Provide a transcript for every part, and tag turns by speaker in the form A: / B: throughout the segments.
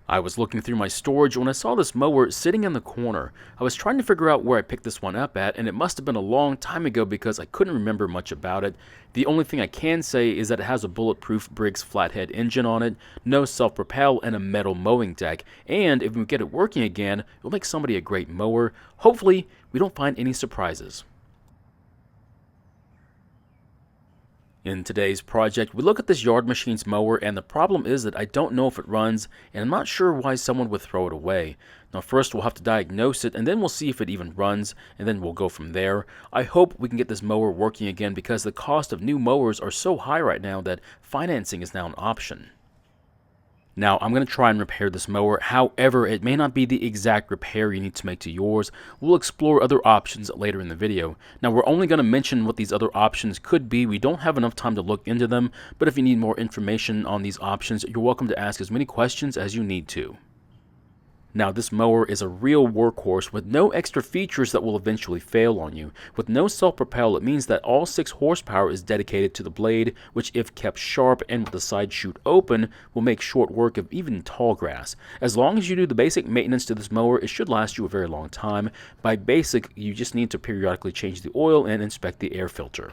A: I was looking through my storage when I saw this mower sitting in the corner. I was trying to figure out where I picked this one up at, and it must have been a long time ago because I couldn't remember much about it. The only thing I can say is that it has a bulletproof Briggs flathead engine on it, no self-propel, and a metal mowing deck. And if we get it working again, it'll make somebody a great mower. Hopefully, we don't find any surprises. In today's project, we look at this Yard Machines mower, and the problem is that I don't know if it runs, and I'm not sure why someone would throw it away. Now first we'll have to diagnose it, and then we'll see if it even runs, and then we'll go from there. I hope we can get this mower working again because the cost of new mowers are so high right now that financing is now an option. Now, I'm going to try and repair this mower, however, it may not be the exact repair you need to make to yours. We'll explore other options later in the video. Now, we're only going to mention what these other options could be. We don't have enough time to look into them, but if you need more information on these options, you're welcome to ask as many questions as you need to. Now, this mower is a real workhorse with no extra features that will eventually fail on you. With no self-propel, it means that all 6 horsepower is dedicated to the blade, which if kept sharp and with the side chute open, will make short work of even tall grass. As long as you do the basic maintenance to this mower, it should last you a very long time. By basic, you just need to periodically change the oil and inspect the air filter.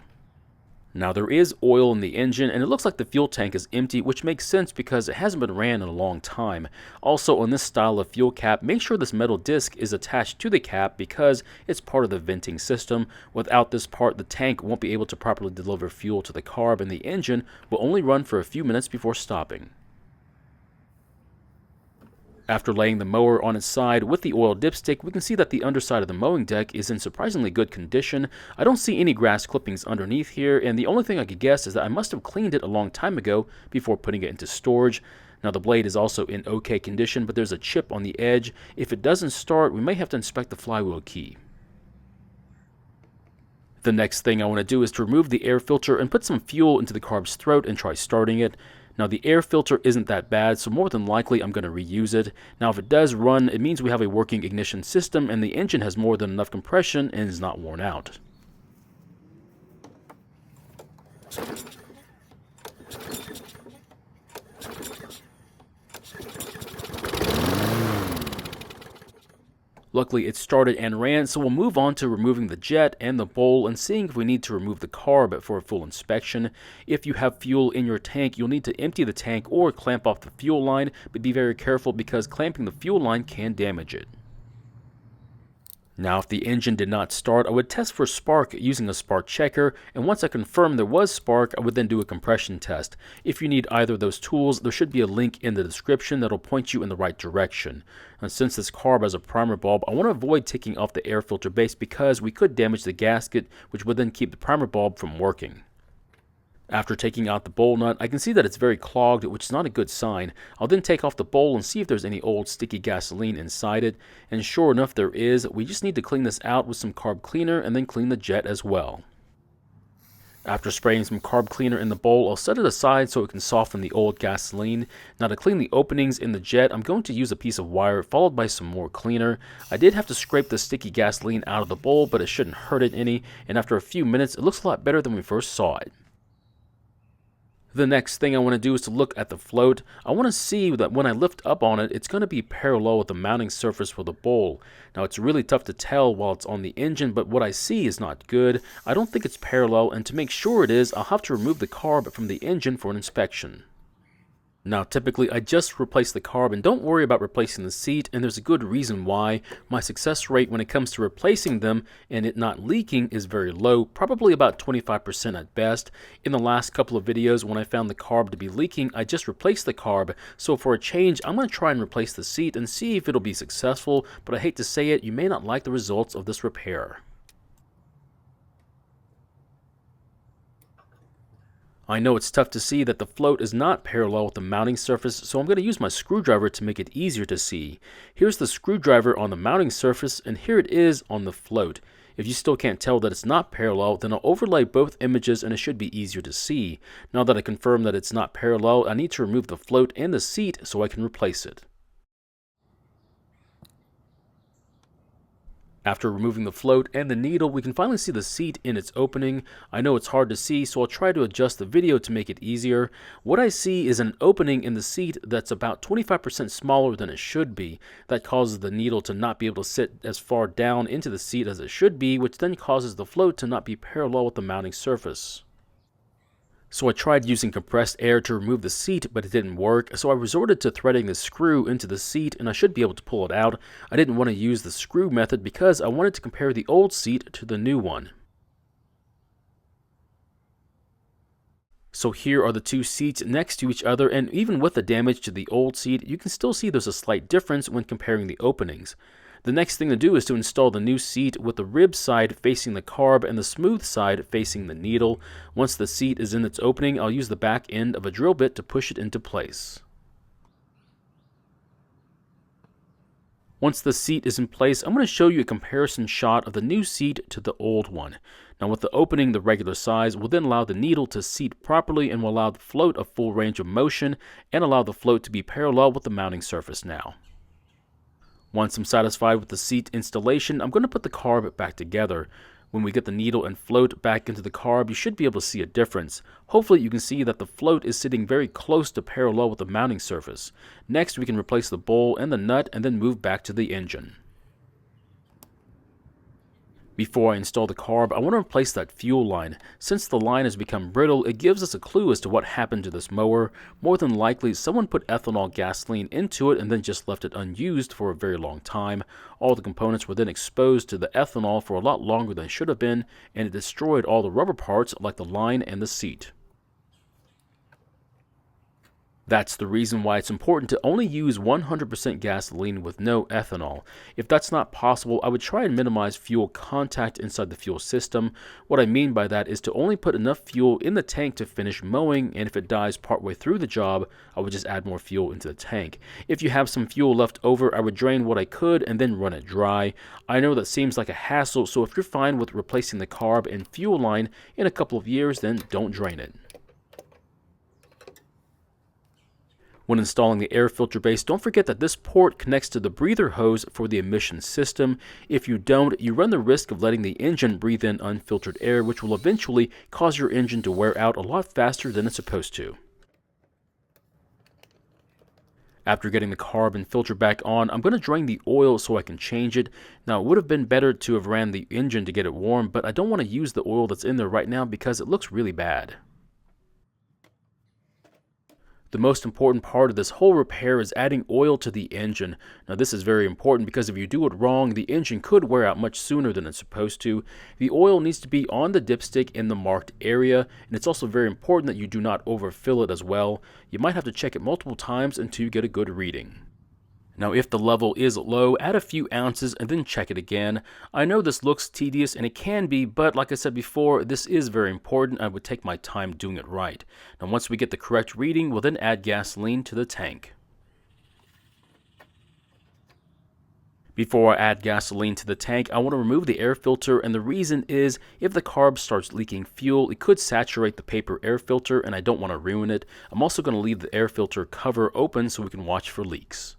A: Now there is oil in the engine, and it looks like the fuel tank is empty, which makes sense because it hasn't been ran in a long time. Also, on this style of fuel cap, make sure this metal disc is attached to the cap because it's part of the venting system. Without this part, the tank won't be able to properly deliver fuel to the carb, and the engine will only run for a few minutes before stopping. After laying the mower on its side with the oil dipstick, we can see that the underside of the mowing deck is in surprisingly good condition. I don't see any grass clippings underneath here, and the only thing I could guess is that I must have cleaned it a long time ago before putting it into storage. Now the blade is also in okay condition, but there's a chip on the edge. If it doesn't start, we may have to inspect the flywheel key. The next thing I want to do is to remove the air filter and put some fuel into the carb's throat and try starting it. Now the air filter isn't that bad, so more than likely I'm going to reuse it. Now if it does run, it means we have a working ignition system and the engine has more than enough compression and is not worn out. Luckily it started and ran, so we'll move on to removing the jet and the bowl and seeing if we need to remove the carb for a full inspection. If you have fuel in your tank, you'll need to empty the tank or clamp off the fuel line, but be very careful because clamping the fuel line can damage it. Now if the engine did not start, I would test for spark using a spark checker, and once I confirmed there was spark, I would then do a compression test. If you need either of those tools, there should be a link in the description that'll point you in the right direction. And since this carb has a primer bulb, I want to avoid taking off the air filter base because we could damage the gasket, which would then keep the primer bulb from working. After taking out the bowl nut, I can see that it's very clogged, which is not a good sign. I'll then take off the bowl and see if there's any old sticky gasoline inside it, and sure enough there is. We just need to clean this out with some carb cleaner and then clean the jet as well. After spraying some carb cleaner in the bowl, I'll set it aside so it can soften the old gasoline. Now to clean the openings in the jet, I'm going to use a piece of wire followed by some more cleaner. I did have to scrape the sticky gasoline out of the bowl, but it shouldn't hurt it any, and after a few minutes it looks a lot better than we first saw it. The next thing I want to do is to look at the float. I want to see that when I lift up on it, it's going to be parallel with the mounting surface for the bowl. Now it's really tough to tell while it's on the engine, but what I see is not good. I don't think it's parallel, and to make sure it is, I'll have to remove the carb from the engine for an inspection. Now typically I just replace the carb and don't worry about replacing the seat, and there's a good reason why. My success rate when it comes to replacing them and it not leaking is very low, probably about 25% at best. In the last couple of videos when I found the carb to be leaking, I just replaced the carb, so for a change I'm going to try and replace the seat and see if it'll be successful, but I hate to say it, you may not like the results of this repair. I know it's tough to see that the float is not parallel with the mounting surface, so I'm going to use my screwdriver to make it easier to see. Here's the screwdriver on the mounting surface, and here it is on the float. If you still can't tell that it's not parallel, then I'll overlay both images and it should be easier to see. Now that I confirm that it's not parallel, I need to remove the float and the seat so I can replace it. After removing the float and the needle, we can finally see the seat in its opening. I know it's hard to see, so I'll try to adjust the video to make it easier. What I see is an opening in the seat that's about 25% smaller than it should be. That causes the needle to not be able to sit as far down into the seat as it should be, which then causes the float to not be parallel with the mounting surface. So I tried using compressed air to remove the seat, but it didn't work, so I resorted to threading the screw into the seat, and I should be able to pull it out. I didn't want to use the screw method because I wanted to compare the old seat to the new one. So here are the two seats next to each other, and even with the damage to the old seat, you can still see there's a slight difference when comparing the openings. The next thing to do is to install the new seat with the rib side facing the carb and the smooth side facing the needle. Once the seat is in its opening, I'll use the back end of a drill bit to push it into place. Once the seat is in place, I'm going to show you a comparison shot of the new seat to the old one. Now with the opening the regular size will then allow the needle to seat properly and will allow the float a full range of motion and allow the float to be parallel with the mounting surface now. Once I'm satisfied with the seat installation, I'm going to put the carb back together. When we get the needle and float back into the carb, you should be able to see a difference. Hopefully you can see that the float is sitting very close to parallel with the mounting surface. Next we can replace the bowl and the nut and then move back to the engine. Before I install the carb, I want to replace that fuel line. Since the line has become brittle, it gives us a clue as to what happened to this mower. More than likely, someone put ethanol gasoline into it and then just left it unused for a very long time. All the components were then exposed to the ethanol for a lot longer than it should have been, and it destroyed all the rubber parts like the line and the seat. That's the reason why it's important to only use 100% gasoline with no ethanol. If that's not possible, I would try and minimize fuel contact inside the fuel system. What I mean by that is to only put enough fuel in the tank to finish mowing, and if it dies partway through the job, I would just add more fuel into the tank. If you have some fuel left over, I would drain what I could and then run it dry. I know that seems like a hassle, so if you're fine with replacing the carb and fuel line in a couple of years, then don't drain it. When installing the air filter base, don't forget that this port connects to the breather hose for the emission system. If you don't, you run the risk of letting the engine breathe in unfiltered air, which will eventually cause your engine to wear out a lot faster than it's supposed to. After getting the carb and filter back on, I'm going to drain the oil so I can change it. Now, it would have been better to have ran the engine to get it warm, but I don't want to use the oil that's in there right now because it looks really bad. The most important part of this whole repair is adding oil to the engine. Now this is very important because if you do it wrong, the engine could wear out much sooner than it's supposed to. The oil needs to be on the dipstick in the marked area, and it's also very important that you do not overfill it as well. You might have to check it multiple times until you get a good reading. Now if the level is low, add a few ounces and then check it again. I know this looks tedious and it can be, but like I said before, this is very important. I would take my time doing it right. Now once we get the correct reading, we'll then add gasoline to the tank. Before I add gasoline to the tank, I want to remove the air filter, and the reason is if the carb starts leaking fuel, it could saturate the paper air filter and I don't want to ruin it. I'm also going to leave the air filter cover open so we can watch for leaks.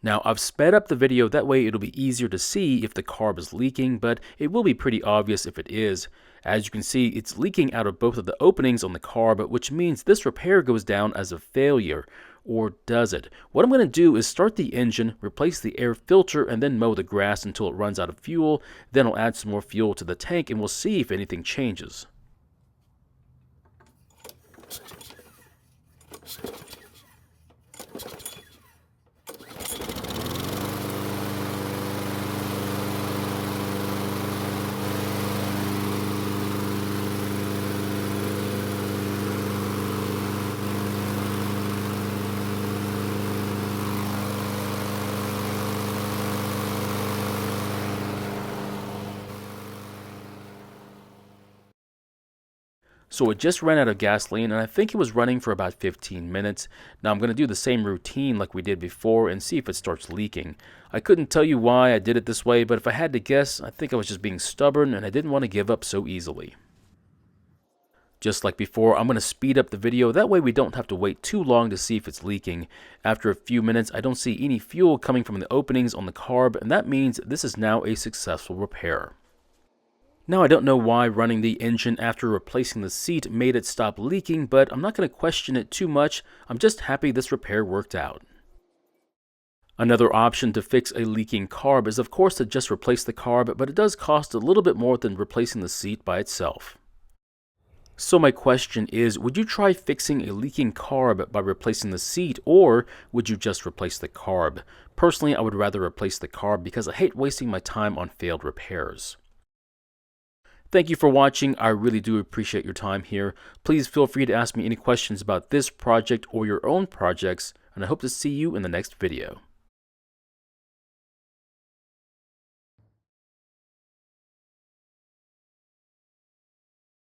A: Now I've sped up the video, that way it'll be easier to see if the carb is leaking, but it will be pretty obvious if it is. As you can see, it's leaking out of both of the openings on the carb, which means this repair goes down as a failure. Or does it? What I'm going to do is start the engine, replace the air filter, and then mow the grass until it runs out of fuel. Then I'll add some more fuel to the tank and we'll see if anything changes. So it just ran out of gasoline, and I think it was running for about 15 minutes. Now I'm going to do the same routine like we did before and see if it starts leaking. I couldn't tell you why I did it this way, but if I had to guess, I think I was just being stubborn and I didn't want to give up so easily. Just like before, I'm going to speed up the video, that way we don't have to wait too long to see if it's leaking. After a few minutes, I don't see any fuel coming from the openings on the carb, and that means this is now a successful repair. Now, I don't know why running the engine after replacing the seat made it stop leaking, but I'm not going to question it too much. I'm just happy this repair worked out. Another option to fix a leaking carb is of course to just replace the carb, but it does cost a little bit more than replacing the seat by itself. So my question is, would you try fixing a leaking carb by replacing the seat, or would you just replace the carb? Personally, I would rather replace the carb because I hate wasting my time on failed repairs. Thank you for watching. I really do appreciate your time here. Please feel free to ask me any questions about this project or your own projects, and I hope to see you in the next video.